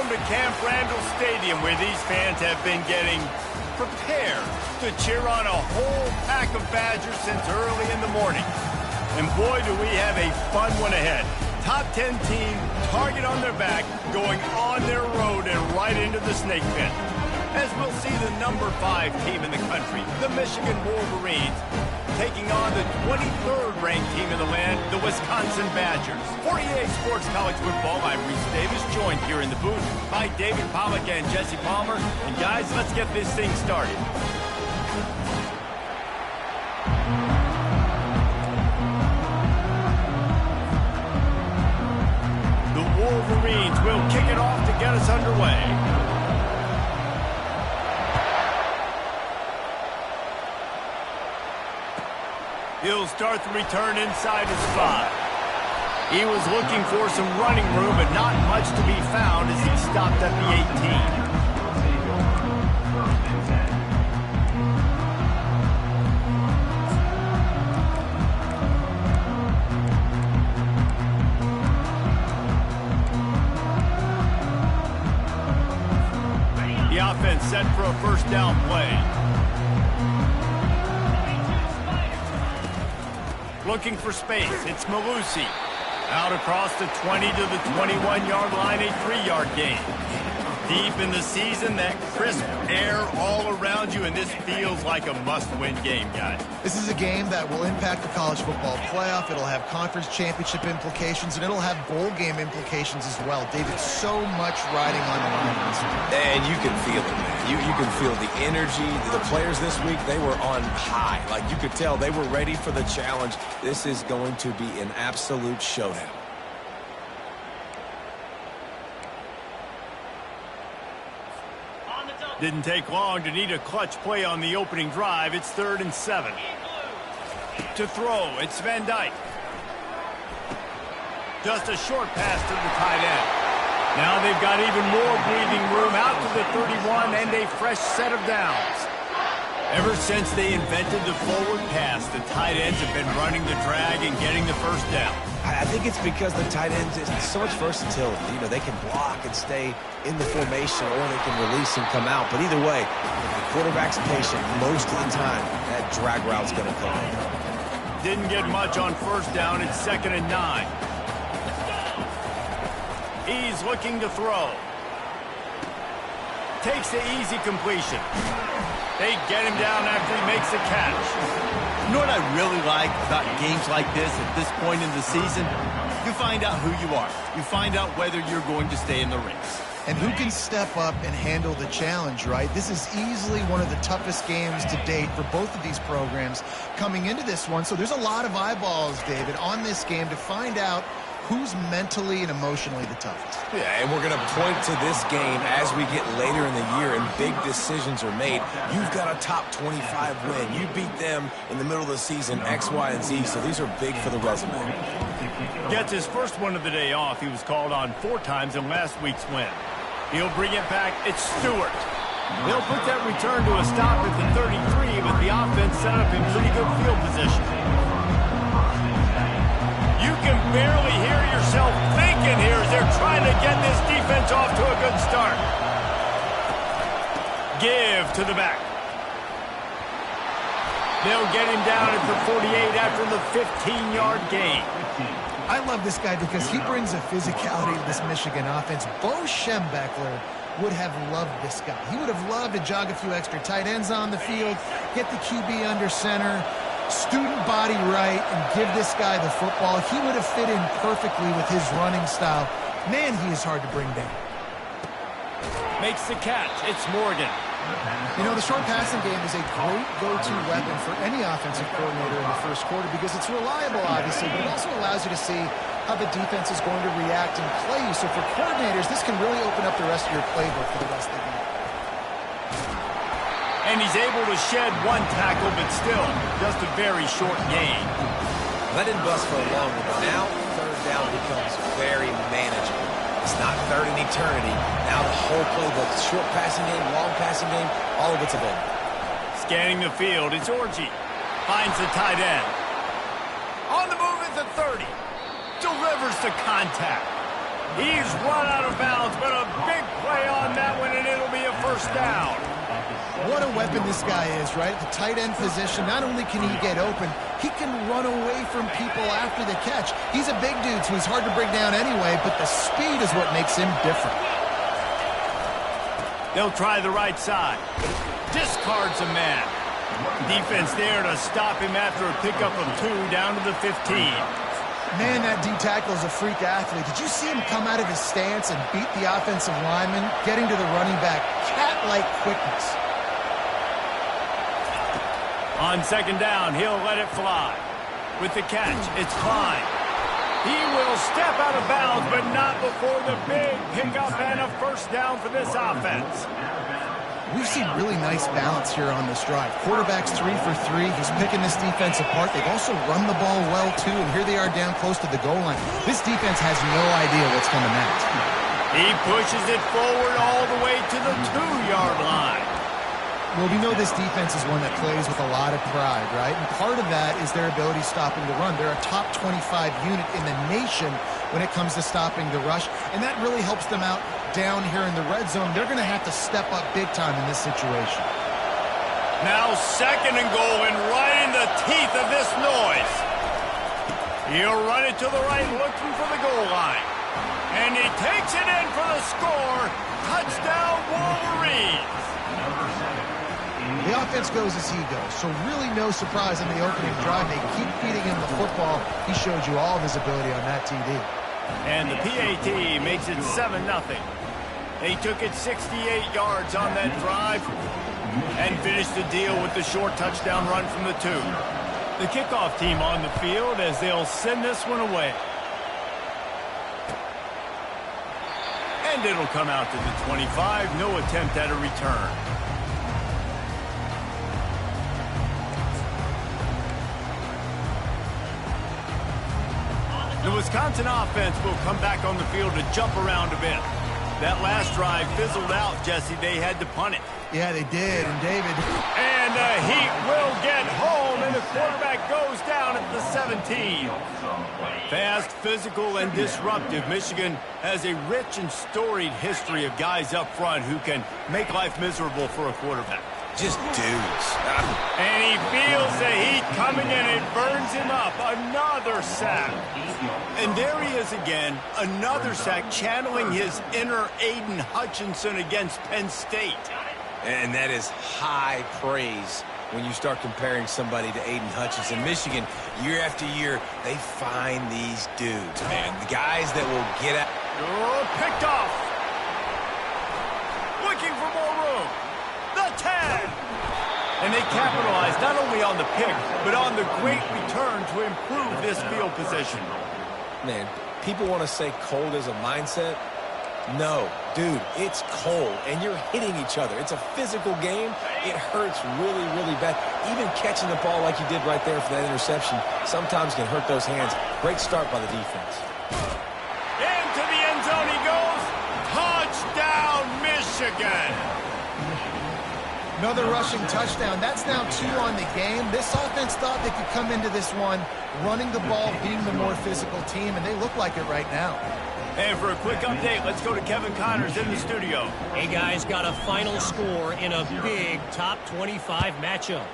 Welcome to Camp Randall Stadium, where these fans have been getting prepared to cheer on a whole pack of Badgers since early in the morning. And boy, do we have a fun one ahead. Top 10 team, target on their back, going on their road and right into the snake pit. As we'll see the number 5 team in the country, the Michigan Wolverines, taking on the 23rd ranked team in the land, the Wisconsin Badgers. For EA Sports College Football, I'm Reese Davis, joined here in the booth by David Pollack and Jesse Palmer. And guys, let's get this thing started. The Wolverines will kick it off to get us underway. He'll start the return inside his 5. He was looking for some running room, but not much to be found as he stopped at the 18. The offense set for a first down play. Looking for space, it's Malusi. Out across the 20 to the 21-yard line, a 3-yard gain. Deep in the season, that crisp air all around you, and this feels like a must-win game, guys. This is a game that will impact the college football playoff. It'll have conference championship implications, and it'll have bowl game implications as well. David, so much riding on the line this week. And you can feel it, man. You can feel the energy. The players this week, they were on high. Like, you could tell they were ready for the challenge. This is going to be an absolute showdown. Didn't take long to need a clutch play on the opening drive. It's 3rd and 7. To throw, it's Van Dyke. Just a short pass to the tight end. Now they've got even more breathing room out to the 31 and a fresh set of downs. Ever since they invented the forward pass, the tight ends have been running the drag and getting the first down. I think it's because the tight ends, it's so much versatility. You know, they can block and stay in the formation, or they can release and come out. But either way, if the quarterback's patient, most of the time, that drag route's going to come in. Didn't get much on first down. It's 2nd and 9. He's looking to throw. Takes the easy completion. They get him down after he makes the catch. You know what I really like about games like this at this point in the season? You find out who you are. You find out whether you're going to stay in the race. And who can step up and handle the challenge, right? This is easily one of the toughest games to date for both of these programs coming into this one. So there's a lot of eyeballs, David, on this game to find out who's mentally and emotionally the toughest. Yeah, and we're going to point to this game as we get later in the year and big decisions are made. You've got a top 25 win. You beat them in the middle of the season, X, Y, and Z, so these are big for the resume. Gets his first one of the day off. He was called on 4 times in last week's win. He'll bring it back. It's Stewart. They'll put that return to a stop at the 33, but the offense set up in pretty good field position. You can barely hear yourself thinking here as they're trying to get this defense off to a good start. Give to the back. They'll get him down at the 48 after the 15-yard gain. I love this guy because he brings a physicality to this Michigan offense. Bo Schembechler would have loved this guy. He would have loved to jog a few extra tight ends on the field, get the QB under center, student body right, and give this guy the football. He would have fit in perfectly with his running style. Man, he is hard to bring down. Makes the catch. It's Morgan. You know, the short passing game is a great go-to weapon for any offensive coordinator in the first quarter because it's reliable, obviously, but it also allows you to see how the defense is going to react and play you. So for coordinators, this can really open up the rest of your playbook for the rest of the game. And he's able to shed 1 tackle, but still just a very short gain. That didn't bust for a long one, but now 3rd down becomes very manageable. It's not 3rd in eternity. Now the whole playbook, short passing game, long passing game, all of it's available. Scanning the field, it's Orji. Finds the tight end. On the move at the 30. Delivers the contact. He's run out of bounds, but a big play on that one, and it'll be a first down. What a weapon this guy is, right? The tight end position, not only can he get open, he can run away from people after the catch. He's a big dude, so he's hard to bring down anyway, but the speed is what makes him different. They'll try the right side. Discards a man. Defense there to stop him after a pickup of 2 down to the 15. Man, that D-tackle is a freak athlete. Did you see him come out of his stance and beat the offensive lineman, getting to the running back? Cat-like quickness. On second down, he'll let it fly. With the catch, it's Klein. He will step out of bounds, but not before the big pickup and a first down for this offense. We've seen really nice balance here on this drive. Quarterback's 3 for 3. He's picking this defense apart. They've also run the ball well, too, and here they are down close to the goal line. This defense has no idea what's coming next. He pushes it forward all the way to the 2-yard line. Well, we know this defense is one that plays with a lot of pride, right? And part of that is their ability stopping the run. They're a top 25 unit in the nation when it comes to stopping the rush, and that really helps them out down here in the red zone. They're going to have to step up big time in this situation. Now second and goal, and right in the teeth of this noise. He'll run it to the right, looking for the goal line. And he takes it in for the score. Touchdown, Wolverines. The offense goes as he goes, so really no surprise in the opening drive. They keep feeding him the football. He showed you all of his ability on that TD. And the PAT makes it 7-0. They took it 68 yards on that drive and finished the deal with the short touchdown run from the 2. The kickoff team on the field as they'll send this one away. And it'll come out to the 25. No attempt at a return. The Wisconsin offense will come back on the field to jump around a bit. That last drive fizzled out, Jesse. They had to punt it. Yeah, they did, and David. And the Heat will get home, and the quarterback goes down at the 17. Fast, physical, and disruptive, Michigan has a rich and storied history of guys up front who can make life miserable for a quarterback. Just dudes. And he feels the heat coming in. It burns him up. Another sack. And there he is again. Another sack, channeling his inner Aiden Hutchinson against Penn State. And that is high praise when you start comparing somebody to Aiden Hutchinson. Michigan, year after year, they find these dudes, man. The guys that will get out. Oh, picked off. Looking for more room. The 10. And they capitalize not only on the pick, but on the great return to improve this field position. Man, people want to say cold is a mindset. No, dude, it's cold, and you're hitting each other. It's a physical game. It hurts really, really bad. Even catching the ball like you did right there for that interception sometimes can hurt those hands. Great start by the defense. Into the end zone he goes. Touchdown, Michigan. Another rushing touchdown. That's now 2 on the game. This offense thought they could come into this one running the ball, being the more physical team, and they look like it right now. And for a quick update, let's go to Kevin Connors in the studio. Hey, guys, got a final score in a big top 25 matchup.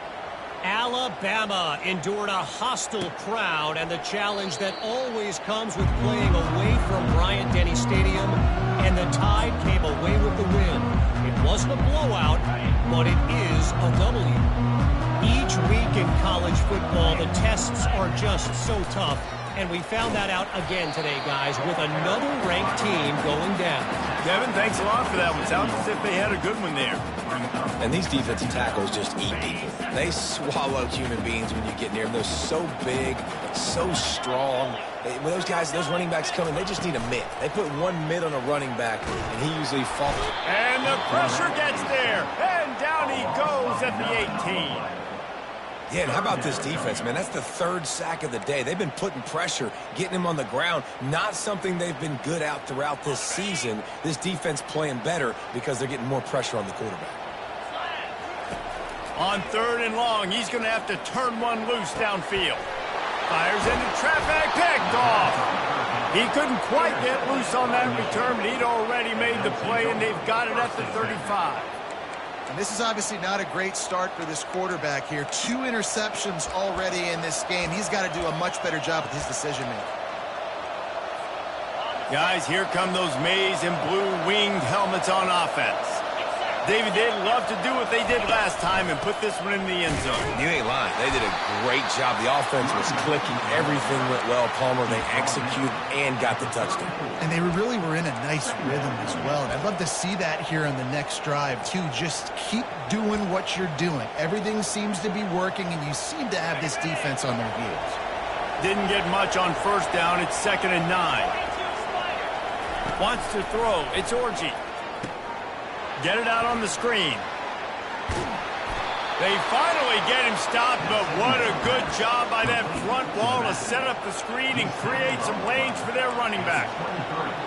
Alabama endured a hostile crowd and the challenge that always comes with playing away from Bryant-Denny Stadium, and the Tide came away with the win. It wasn't a blowout, but it is a W. Each week in college football, the tests are just so tough, and we found that out again today, guys, with another ranked team going down. Kevin, thanks a lot for that one. Sounds as if they had a good one there. And these defensive tackles just eat people. They swallow human beings when you get near them. They're so big, so strong. When those guys, those running backs come in, they just need a mitt. They put one mitt on a running back, and he usually falls. And the pressure gets there, and down he goes at the 18. Yeah, and how about this defense, man? That's the 3rd sack of the day. They've been putting pressure, getting him on the ground. Not something they've been good at throughout this season. This defense playing better because they're getting more pressure on the quarterback. On 3rd and long, he's going to have to turn one loose downfield. Fires into traffic, picked off. He couldn't quite get loose on that return, but he'd already made the play, and they've got it at the 35. And this is obviously not a great start for this quarterback here. 2 interceptions already in this game. He's got to do a much better job with his decision-making. Guys, here come those maize and blue winged helmets on offense. David, they'd love to do what they did last time and put this one in the end zone. You ain't lying. They did a great job. The offense was clicking. Everything went well. Palmer, they executed and got the touchdown. And they really were in a nice rhythm as well. And I'd love to see that here on the next drive, too. Just keep doing what you're doing. Everything seems to be working, and you seem to have this defense on their heels. Didn't get much on first down. It's 2nd and 9. Wants to throw. It's Orji. Get it out on the screen. They finally get him stopped, but what a good job by that front wall to set up the screen and create some lanes for their running back.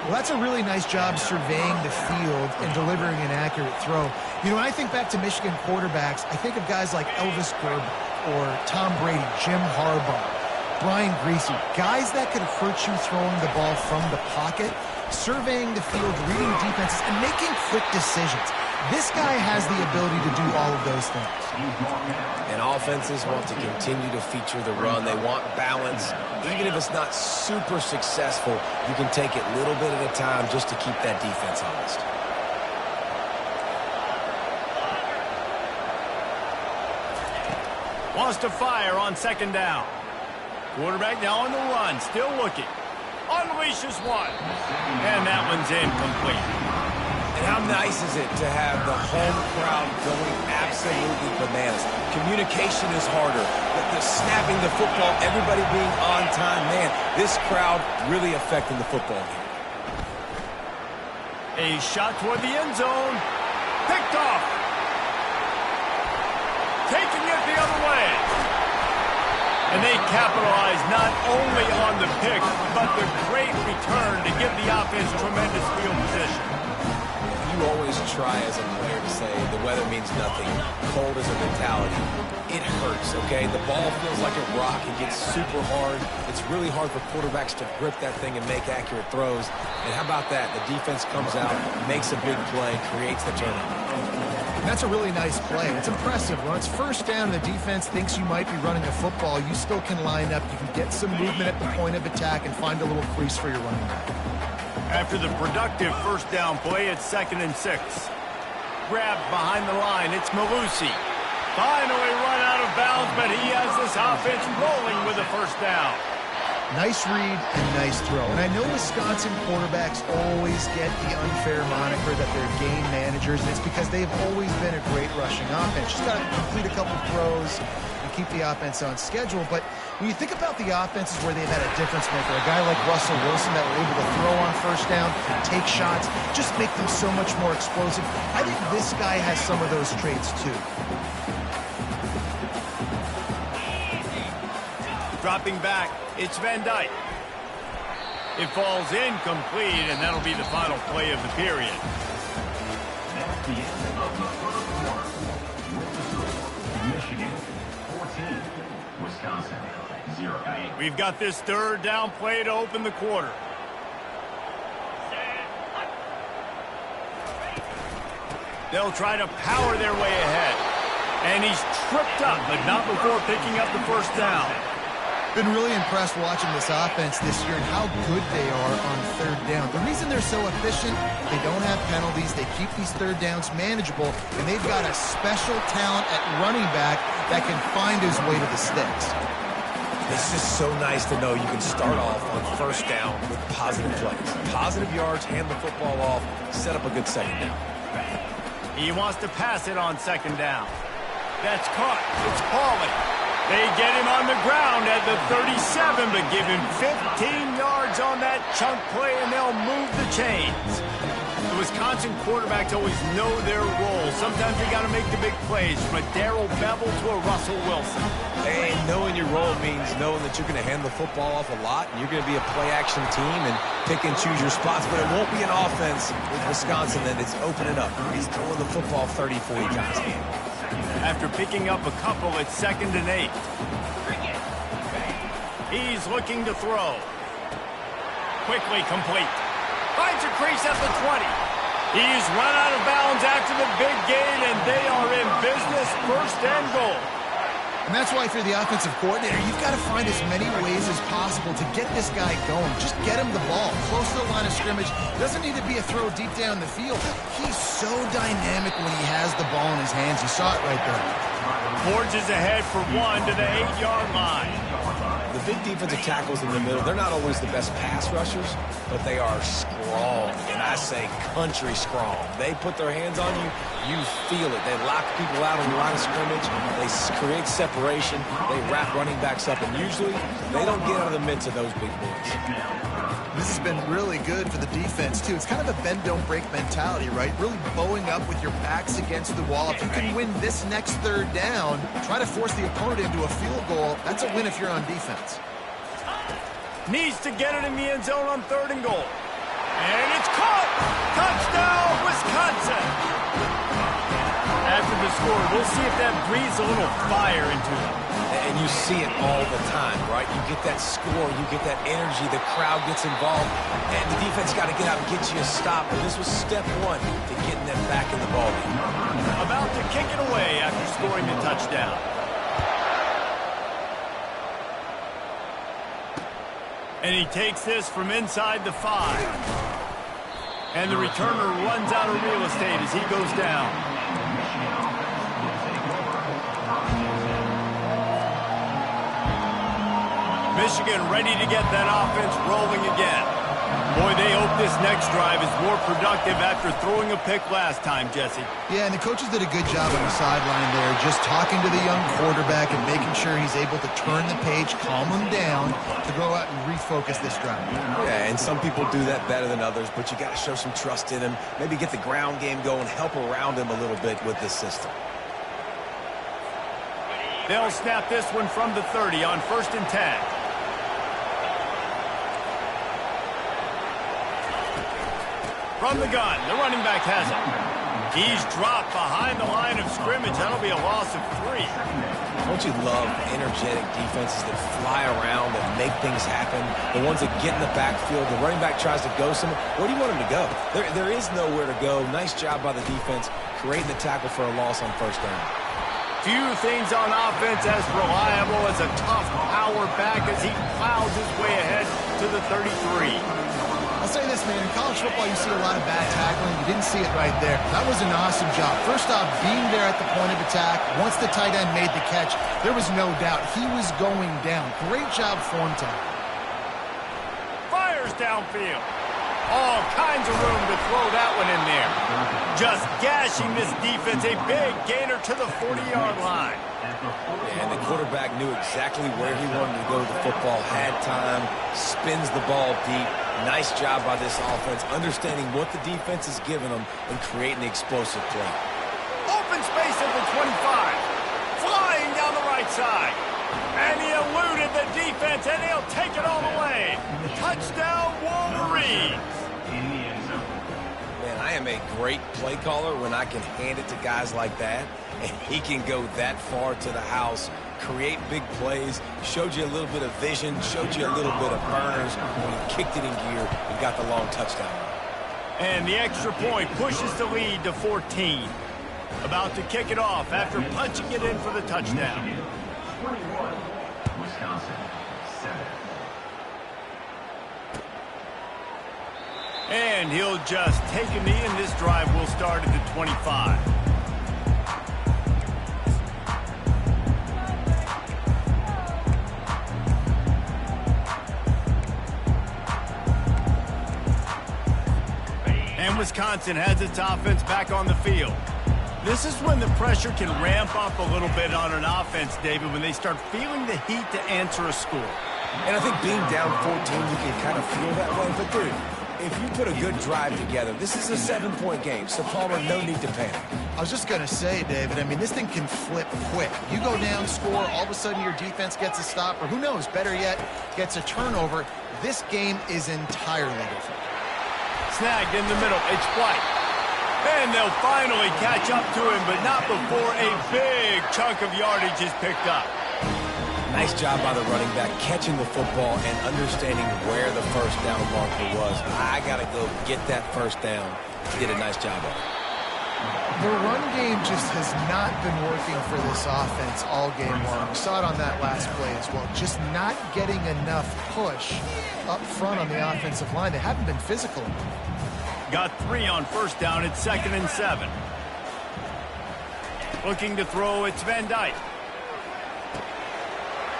Well, that's a really nice job surveying the field and delivering an accurate throw. You know, when I think back to Michigan quarterbacks, I think of guys like Elvis Gerber or Tom Brady, Jim Harbaugh, Brian Griese, guys that could hurt you throwing the ball from the pocket, surveying the field, reading defenses, and making quick decisions. This guy has the ability to do all of those things. And offenses want to continue to feature the run. They want balance. Even if it's not super successful, you can take it little bit at a time just to keep that defense honest. Wants to fire on 2nd down. Quarterback now on the run, still looking. Unleashes one. And that one's incomplete. And how nice is it to have the home crowd going absolutely bananas? Communication is harder. The snapping the football, everybody being on time. Man, this crowd really affecting the football game. A shot toward the end zone. Picked off. Taking it the other way. And they capitalize not only on the pick, but the great return to give the offense tremendous field position. You always try as a player to say the weather means nothing. Cold is a mentality. It hurts, okay? The ball feels like a rock. It gets super hard. It's really hard for quarterbacks to grip that thing and make accurate throws. And how about that? The defense comes out, makes a big play, creates the turnover. That's a really nice play. It's impressive. When it's first down and the defense thinks you might be running a football, you still can line up. You can get some movement at the point of attack and find a little crease for your running back. After the productive first down play, it's 2nd and 6. Grabbed behind the line, it's Malusi. Finally run out of bounds, but he has this offense rolling with a first down. Nice read and nice throw. And I know Wisconsin quarterbacks always get the unfair moniker that they're game managers, and it's because they've always been a great rushing offense. Just got to complete a couple throws and keep the offense on schedule. But when you think about the offenses where they've had a difference maker, a guy like Russell Wilson that were able to throw on first down, take shots, just make them so much more explosive. I think this guy has some of those traits too. Dropping back, it's Van Dyke. It falls incomplete, and that'll be the final play of the period. Michigan 14, Wisconsin 0. We've got this 3rd down play to open the quarter. They'll try to power their way ahead. And he's tripped up, but not before picking up the first down. Been really impressed watching this offense this year and how good they are on 3rd down. The reason they're so efficient, they don't have penalties, they keep these 3rd downs manageable, and they've got a special talent at running back that can find his way to the sticks. It's just so nice to know you can start off on first down with positive plays. Positive yards, hand the football off, set up a good 2nd down. He wants to pass it on 2nd down. That's caught. It's Pauly. They get him on the ground at the 37, but give him 15 yards on that chunk play, and they'll move the chains. The Wisconsin quarterbacks always know their role. Sometimes they got to make the big plays, from a Darrell Bevell to a Russell Wilson. And knowing your role means knowing that you're going to hand the football off a lot, and you're going to be a play-action team and pick and choose your spots, but it won't be an offense with Wisconsin that is opening up. He's throwing the football 30, 40 times a game. After picking up a couple, it's 2nd and 8. He's looking to throw. quickly complete. Finds a crease at the 20. He's run out of bounds after the big gain, and they are in business, first and goal. And that's why if you're the offensive coordinator, you've got to find as many ways as possible to get this guy going. Just get him the ball close to the line of scrimmage. Doesn't need to be a throw deep down the field. He's so dynamic when he has the ball in his hands. You saw it right there. Forges ahead for 1 to the 8-yard line. The big defensive tackles in the middle, they're not always the best pass rushers, but they are strong, and I say country strong. They put their hands on you, you feel it. They lock people out on the line of scrimmage. They create separation. They wrap running backs up, and usually they don't get out of the midst of those big boys. This has been really good for the defense, too. It's kind of a bend-don't-break mentality, right? Really bowing up with your backs against the wall. If you can win this next third down, try to force the opponent into a field goal, that's a win if you're on defense. Needs to get it in the end zone on 3rd and goal. And it's caught! Touchdown, Wisconsin! After the score, we'll see if that breathes a little fire into them. And you see it all the time, right? You get that score, you get that energy, the crowd gets involved, and the defense got to get out and get you a stop. And this was step 1 to getting them back in the ballgame. About to kick it away after scoring the touchdown. And he takes this from inside the 5. And the returner runs out of real estate as he goes down. Michigan ready to get that offense rolling again. Boy, they hope this next drive is more productive after throwing a pick last time, Jesse. Yeah, and the coaches did a good job on the sideline there, just talking to the young quarterback and making sure he's able to turn the page, calm him down, to go out and refocus this drive. Yeah, and some people do that better than others, but you got to show some trust in him, maybe get the ground game going, help around him a little bit with this system. They'll snap this one from the 30 on 1st and 10. From the gun, the running back has it. He's dropped behind the line of scrimmage. That'll be a loss of 3. Don't you love energetic defenses that fly around and make things happen? The ones that get in the backfield, the running back tries to go somewhere. Where do you want him to go? There is nowhere to go. Nice job by the defense, creating the tackle for a loss on 1st down. Few things on offense as reliable as a tough power back as he plows his way ahead to the 33. I'll say this, man, in college football you see a lot of bad tackling. You didn't see it right there. That was an awesome job. First off, being there at the point of attack. Once the tight end made the catch, there was no doubt he was going down. Great job form time. Fires downfield. All kinds of room to throw that one in there. Just gashing this defense. A big gainer to the 40-yard line. And the quarterback knew exactly where he wanted to go with the football, had time, spins the ball deep. Nice job by this offense, understanding what the defense is giving them and creating the explosive play. Open space at the 25. Flying down the right side. And he eluded the defense, and he'll take it all the way. Touchdown, Wolverines. Man, I am a great play caller when I can hand it to guys like that, and he can go that far to the house, create big plays, showed you a little bit of vision, showed you a little bit of burners when he kicked it in gear and got the long touchdown. And the extra point pushes the lead to 14. About to kick it off after punching it in for the touchdown. 21, Wisconsin, 7. And he'll just take a knee, and this drive will start at the 25. And Wisconsin has its offense back on the field. This is when the pressure can ramp up a little bit on an offense, David, when they start feeling the heat to answer a score. And I think being down 14, you can kind of feel that way. But, dude, if you put a good drive together, this is a 7-point game, so Palmer, no need to panic. I was just going to say, David, I mean, this thing can flip quick. You go down, score, all of a sudden your defense gets a stop, or who knows, better yet, gets a turnover. This game is entirely different. Snagged in the middle, it's White. And they'll finally catch up to him, but not before a big chunk of yardage is picked up. Nice job by the running back, catching the football and understanding where the first down marker was. I got to go get that first down. He did a nice job of it. The run game just has not been working for this offense all game long. We saw it on that last play as well. Just not getting enough push up front on the offensive line. They haven't been physical. Got 3 on first down. It's 2nd and 7. Looking to throw, it's Van Dyke.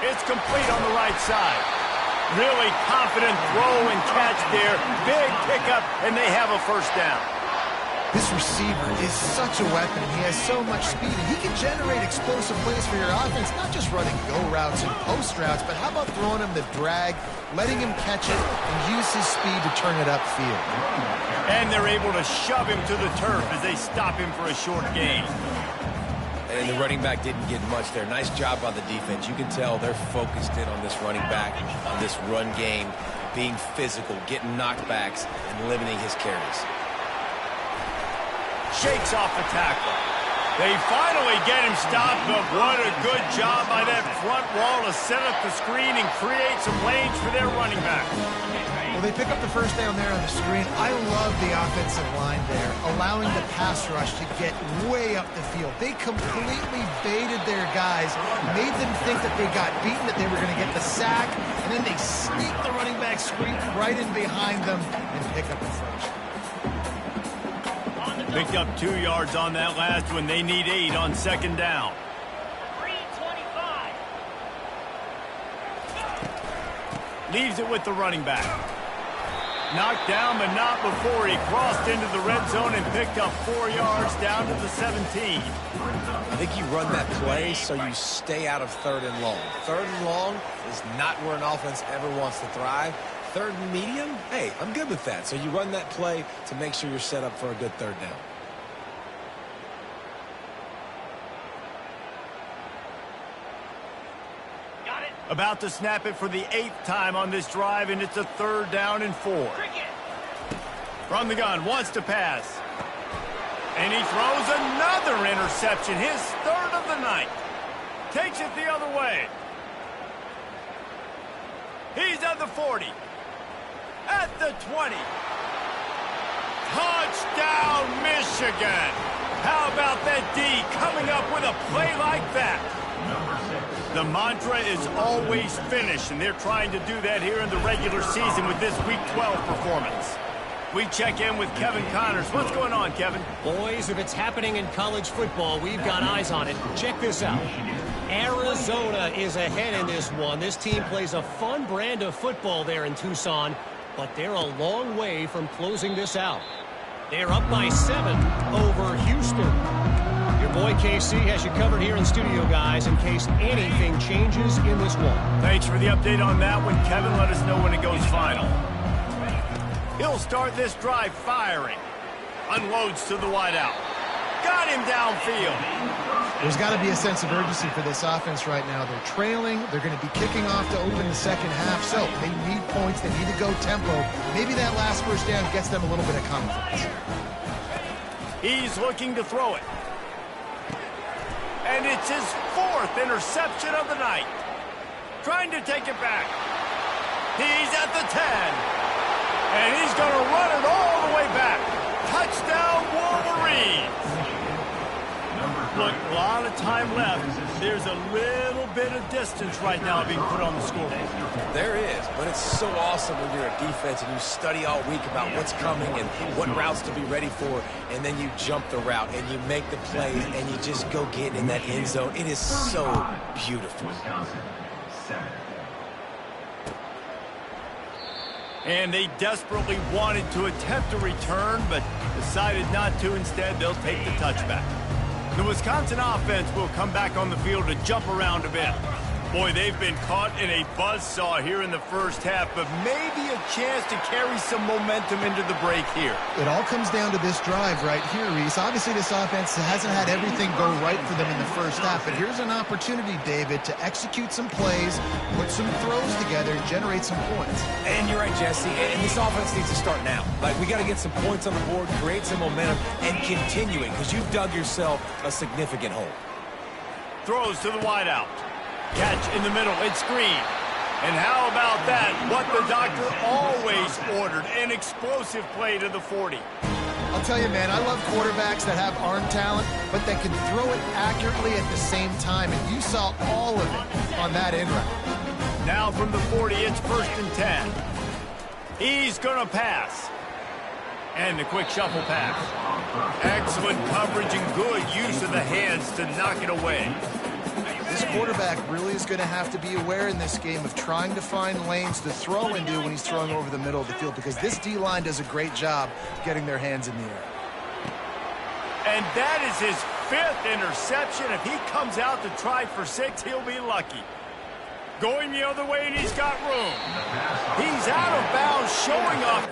It's complete on the right side. Really confident throw and catch there. Big pickup, and they have a first down. This receiver is such a weapon. He has so much speed, and he can generate explosive plays for your offense, not just running go routes and post routes, but how about throwing him the drag, letting him catch it, and use his speed to turn it upfield. And they're able to shove him to the turf as they stop him for a short gain. And the running back didn't get much there. Nice job by the defense. You can tell they're focused in on this running back, on this run game, being physical, getting knockbacks, and limiting his carries. Shakes off the tackle. They finally get him stopped, but what a good job by that front wall to set up the screen and create some lanes for their running back. Well, they pick up the first down there on the screen. I love the offensive line there, allowing the pass rush to get way up the field. They completely baited their guys, made them think that they got beaten, that they were going to get the sack, and then they sneak the running back screen right in behind them and pick up the first. Picked up 2 yards on that last one. They need 8 on 2nd down. 3:25. Leaves it with the running back. Knocked down, but not before he crossed into the red zone and picked up 4 yards down to the 17. I think you run that play so you stay out of 3rd and long. 3rd and long is not where an offense ever wants to thrive. 3rd and medium, hey, I'm good with that. So you run that play to make sure you're set up for a good 3rd down. Got it. About to snap it for the 8th time on this drive, and it's a 3rd down and 4. From the gun, wants to pass. And he throws another interception, his 3rd of the night. Takes it the other way. He's at the 40. At the 20. Touchdown, Michigan. How about that D coming up with a play like that? The mantra is always finish, and they're trying to do that here in the regular season with this Week 12 performance. We check in with Kevin Connors. What's going on, Kevin? Boys, if it's happening in college football, we've got eyes on it. Check this out. Arizona is ahead in this one. This team plays a fun brand of football there in Tucson, but they're a long way from closing this out. They're up by 7 over Houston. Your boy KC has you covered here in studio, guys, in case anything changes in this one. Thanks for the update on that one, Kevin. Let us know when it goes final. He'll start this drive firing. Unloads to the wideout. Got him downfield. There's got to be a sense of urgency for this offense right now. They're trailing. They're going to be kicking off to open the second half. So they need points. They need to go tempo. Maybe that last first down gets them a little bit of confidence. He's looking to throw it. And it's his 4th interception of the night. Trying to take it back. He's at the 10. And he's going to run it all the way back. Touchdown, Wolverines. Look, a lot of time left. There's a little bit of distance right now being put on the scoreboard. There is, but it's so awesome when you're a defense and you study all week about what's coming and what routes to be ready for, and then you jump the route and you make the plays and you just go get in that end zone. It is so beautiful. Wisconsin, 7. And they desperately wanted to attempt a return, but decided not to. Instead, they'll take the touchback. The Wisconsin offense will come back on the field to jump around a bit. Boy, they've been caught in a buzzsaw here in the first half, but maybe a chance to carry some momentum into the break here. It all comes down to this drive right here, Reese. Obviously, this offense hasn't had everything go right for them in the first half, but here's an opportunity, David, to execute some plays, put some throws together, generate some points. And you're right, Jesse, and this offense needs to start now. Like, we got to get some points on the board, create some momentum, and continue it, because you've dug yourself a significant hole. Throws to the wideout. Catch in the middle. It's Green. And how about that? What the doctor always ordered, an explosive play to the 40. I'll tell you, man, I love quarterbacks that have arm talent, but that can throw it accurately at the same time, and you saw all of it on that end route. Now from the 40, it's 1st and 10. He's going to pass. And the quick shuffle pass. Excellent coverage and good use of the hands to knock it away. This quarterback really is going to have to be aware in this game of trying to find lanes to throw into when he's throwing over the middle of the field, because this D-line does a great job getting their hands in the air. And that is his 5th interception. If he comes out to try for 6, he'll be lucky. Going the other way, and he's got room. He's out of bounds, showing up.